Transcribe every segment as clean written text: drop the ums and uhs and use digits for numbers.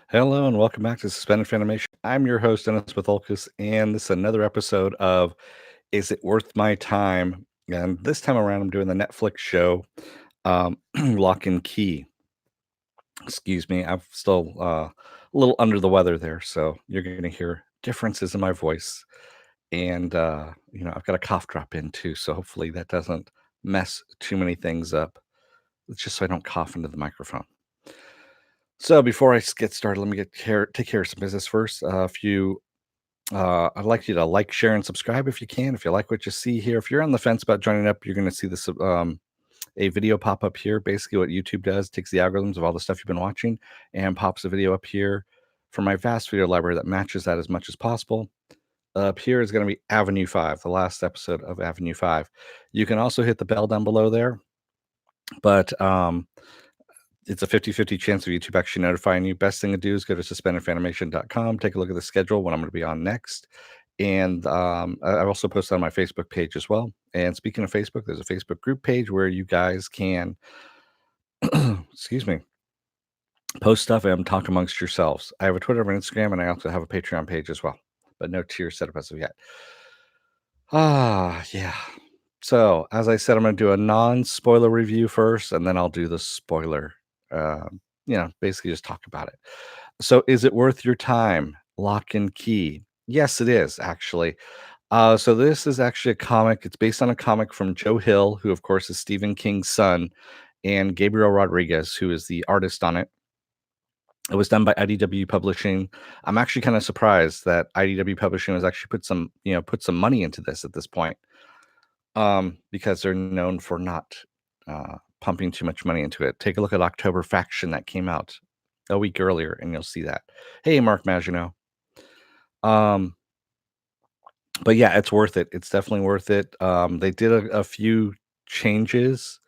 Hello and welcome back to Suspended Animation. I'm your host, Dennis Bithoulkas, and this is another episode of Is It Worth My Time? And this time around, I'm doing the Netflix show, Lock and Key. Excuse me, I'm still a little under the weather there, so you're going to hear differences in my voice. And, I've got a cough drop in too, so hopefully that doesn't mess too many things up. It's just so I don't cough into the microphone. So before I get started, let me take care of some business first. I'd like you to like, share, and subscribe if you can. If you like what you see here, if you're on the fence about joining up, you're going to see this a video pop up here. Basically, what YouTube does takes the algorithms of all the stuff you've been watching and pops a video up here from my vast video library that matches that as much as possible. Up here is going to be Avenue 5, the last episode of Avenue 5. You can also hit the bell down below there, but it's a 50-50 chance of YouTube actually notifying you. Best thing to do is go to suspendedfanimation.com, take a look at the schedule, when I'm going to be on next. And I've also posted on my Facebook page as well. And speaking of Facebook, there's a Facebook group page where you guys can, excuse me, post stuff and talk amongst yourselves. I have a Twitter and Instagram, and I also have a Patreon page as well, but no tier set up as of yet. Yeah. So, as I said, I'm going to do a non-spoiler review first, and then I'll do the spoiler. Basically just talk about it. So, is it worth your time? Lock and Key. Yes, it is actually. So this is actually a comic. It's based on a comic from Joe Hill, who of course is Stephen King's son, and Gabriel Rodriguez, who is the artist on it. It was done by IDW Publishing. I'm actually kind of surprised that IDW Publishing has actually put some money into this at this point, because they're known for not pumping too much money into it. Take a look at October Faction that came out a week earlier, and you'll see that. Hey, Mark Maginot. But yeah, it's worth it. It's definitely worth it. They did a few changes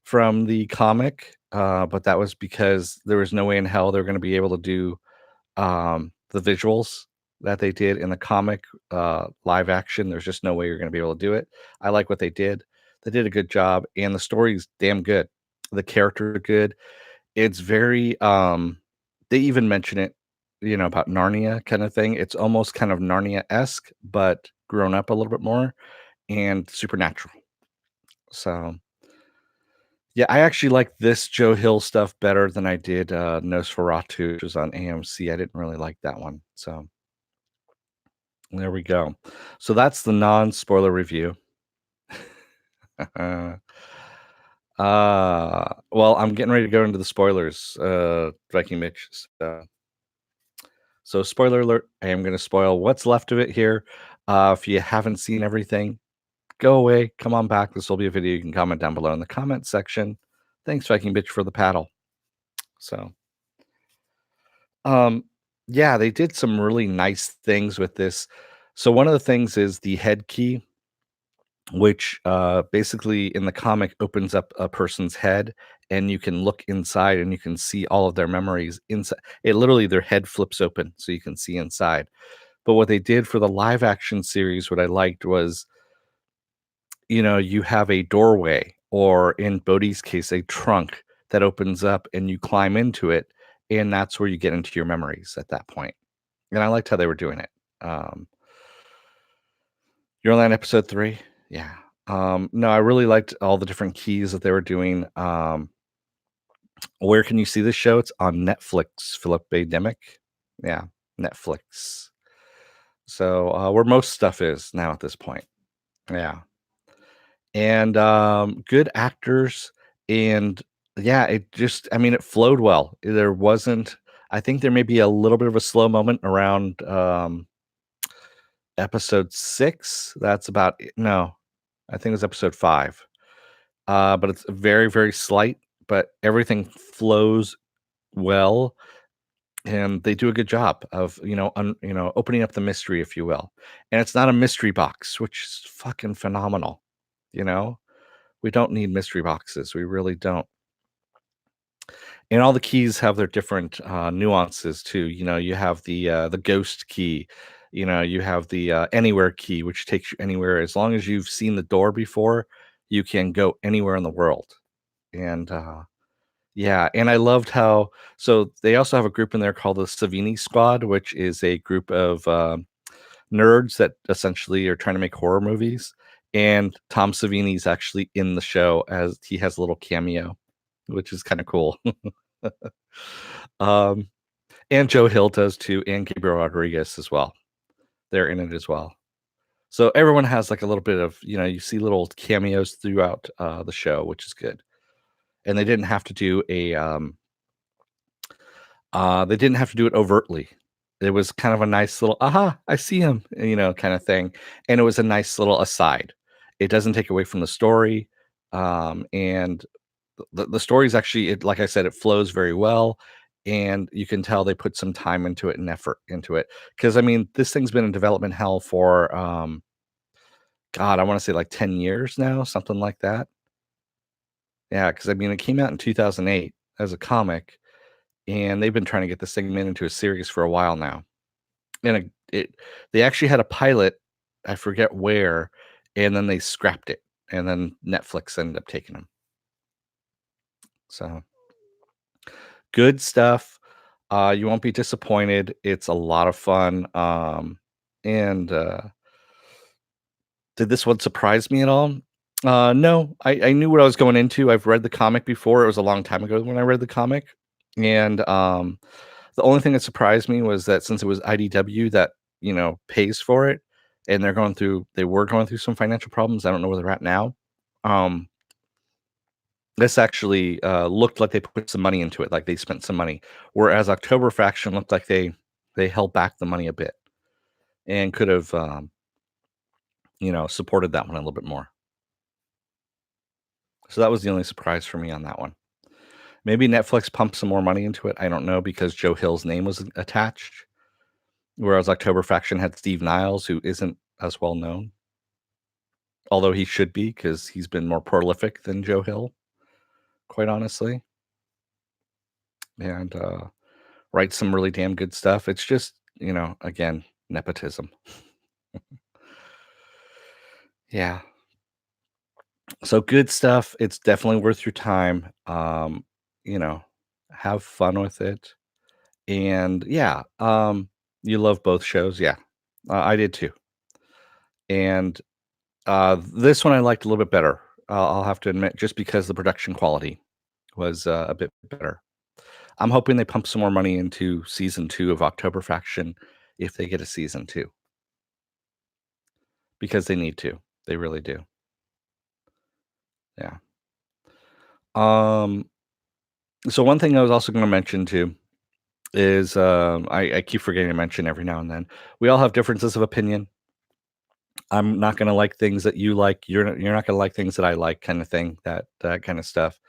from the comic, but that was because there was no way in hell they're going to be able to do the visuals that they did in the comic live action. There's just no way you're going to be able to do it. I like what they did. They did a good job, and the story's damn good. The character are good. It's very they even mention it, about Narnia kind of thing. It's almost kind of Narnia-esque, but grown up a little bit more and supernatural. So yeah, I actually like this Joe Hill stuff better than I did Nosferatu, which was on AMC. I didn't really like that one. So there we go. So that's the non-spoiler review. Well, I'm getting ready to go into the spoilers, Viking Mitch. So spoiler alert, I am going to spoil what's left of it here. If you haven't seen everything, go away, come on back. This will be a video you can comment down below in the comment section. Thanks, Viking Bitch, for the paddle. So, yeah, they did some really nice things with this. So one of the things is the head key, which basically in the comic opens up a person's head, and you can look inside and you can see all of their memories inside. It literally, their head flips open so you can see inside. But what they did for the live action series, what I liked was, you have a doorway, or in Bodhi's case, a trunk that opens up and you climb into it. And that's where you get into your memories at that point. And I liked how they were doing it. You're on episode 3. Yeah. No, I really liked all the different keys that they were doing. Where can you see this show? It's on Netflix, Philip Demick. Yeah, Netflix. So where most stuff is now at this point. Yeah. And good actors, and yeah, it flowed well. There wasn't, I think there may be a little bit of a slow moment around episode 6. That's about it. No, I think it was episode 5. But it's very, very slight, but everything flows well, and they do a good job of, opening up the mystery, if you will. And it's not a mystery box, which is fucking phenomenal. We don't need mystery boxes. We really don't. And all the keys have their different nuances too. You have the ghost key. You have the anywhere key, which takes you anywhere. As long as you've seen the door before, you can go anywhere in the world. And Yeah, and I loved how so they also have a group in there called the Savini Squad, which is a group of, nerds that essentially are trying to make horror movies, and Tom Savini's actually in the show as he has a little cameo, which is kinda cool. Um, and Joe Hill does too, and Gabriel Rodriguez as well. They're in it as well. So everyone has, like, a little bit of you see little cameos throughout, the show, which is good. And they didn't have to do it overtly. It was kind of a nice little, "Aha, I see him," kinda thing, and it was a nice little aside. It doesn't take away from the story, and the story's actually like I said, it flows very well, and you can tell they put some time into it and effort into it. Because I mean, this thing's been in development hell for, God, I wanna say, like, 10 years now, something like that. Yeah, because I mean, it came out in 2008 as a comic, and they've been trying to get this thing made into a series for a while now. And they actually had a pilot, I forget where, and then they scrapped it, and then Netflix ended up taking them. So, good stuff. You won't be disappointed. It's a lot of fun. And Did this one surprise me at all? No, I knew what I was going into. I've read the comic before. It was a long time ago when I read the comic, and the only thing that surprised me was that since it was IDW that pays for it, and they were going through some financial problems. I don't know where they're at now. Um, this actually looked like they put some money into it, like they spent some money, whereas October Faction looked like they held back the money a bit and could have supported that one a little bit more. So that was the only surprise for me on that one. Maybe Netflix pumped some more money into it. I don't know because Joe Hill's name was attached, whereas October Faction had Steve Niles, who isn't as well known, although he should be because he's been more prolific than Joe Hill, quite honestly, and writes some really damn good stuff. It's just, again, nepotism. Yeah. So good stuff. It's definitely worth your time. You know, have fun with it. And yeah, you love both shows. Yeah, I did too. And this one I liked a little bit better. I'll have to admit, just because the production quality was a bit better. I'm hoping they pump some more money into season 2 of October Faction if they get a season 2, because they need to. They really do. Yeah. Um, so one thing I was also gonna mention too is, I keep forgetting to mention every now and then, we all have differences of opinion. I'm not gonna like things that you like, you're not gonna like things that I like, kinda thing, that kinda stuff.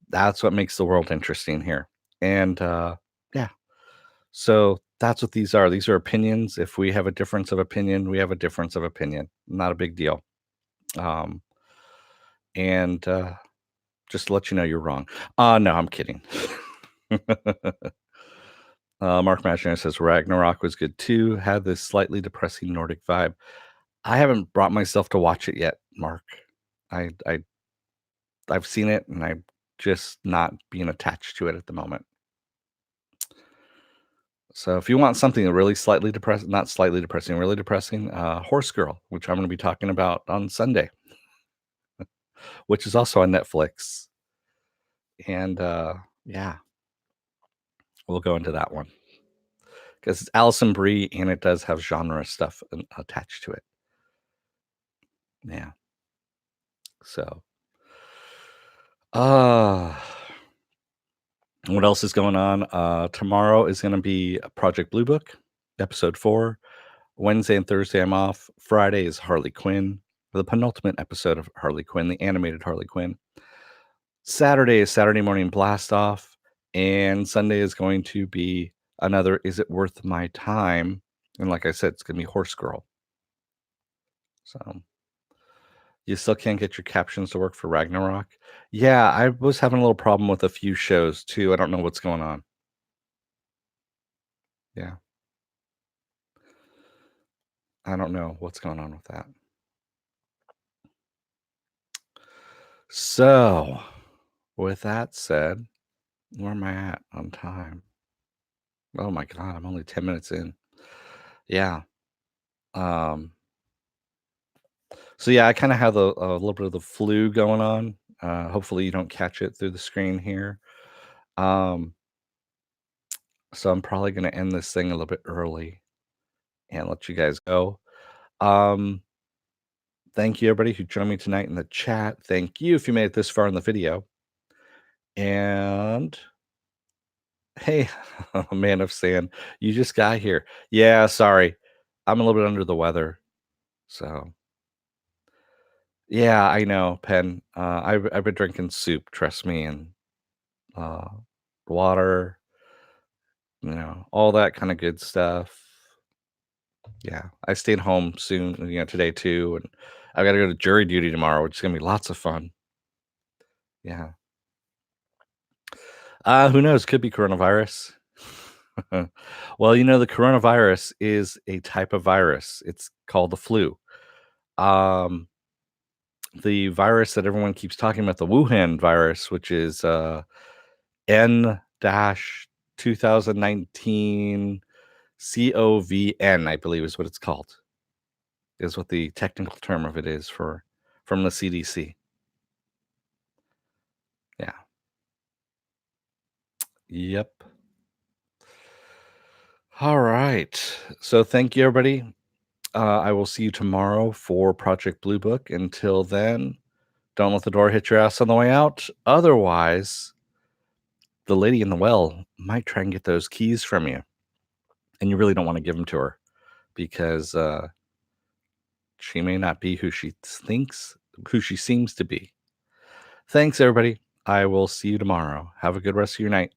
That's what makes the world interesting here. And, yeah. So that's what these are. These are opinions. If we have a difference of opinion, we have a difference of opinion. Not a big deal. Um, and Just to let you know you're wrong. No, I'm kidding. Mark Mashner says Ragnarok was good too. Had this slightly depressing Nordic vibe. I haven't brought myself to watch it yet, Mark. I've seen it and I'm just not being attached to it at the moment. So if you want something really slightly depressing, not slightly depressing, really depressing, Horse Girl, which I'm going to be talking about on Sunday, which is also on Netflix. And yeah, we'll go into that one because it's Alison Brie and it does have genre stuff attached to it. Yeah. So, uh, what else is going on? Tomorrow is going to be Project Blue Book, episode 4. Wednesday and Thursday, I'm off. Friday is Harley Quinn, the penultimate episode of Harley Quinn, the animated Harley Quinn. Saturday is Saturday Morning Blast Off, and Sunday is going to be another Is It Worth My Time? And like I said, it's going to be Horse Girl. So you still can't get your captions to work for Ragnarok. Yeah, I was having a little problem with a few shows too. I don't know what's going on. Yeah, I don't know what's going on with that. So, with that said, Where am I at on time? Oh my god, I'm only 10 minutes in. Yeah. Um, so yeah, I kinda have a little bit of the flu going on. Hopefully you don't catch it through the screen here. Um, so I'm probably gonna end this thing a little bit early and let you guys go. Um, thank you everybody who joined me tonight in the chat. Thank you if you made it this far in the video. And hey, Man of Sand, you just got here. Yeah, sorry. I'm a little bit under the weather. So yeah, I know, Pen. I've been drinking soup, trust me, and uh, water, all that kind of good stuff. Yeah, I stayed home soon, today too, and I got to go to jury duty tomorrow, which is gonna be lots of fun. Yeah. Who knows? Could be coronavirus. Well, the coronavirus is a type of virus. It's called the flu. Um, the virus that everyone keeps talking about, the Wuhan virus, which is N dash 2019 COVID, I believe is what it's called, is what the technical term of it is from the CDC. Yeah. Yep. All right. So thank you, everybody. I will see you tomorrow for Project Blue Book. Until then, don't let the door hit your ass on the way out. Otherwise, the lady in the well might try and get those keys from you, and you really don't want to give them to her because she may not be who she seems to be. Thanks, everybody. I will see you tomorrow. Have a good rest of your night.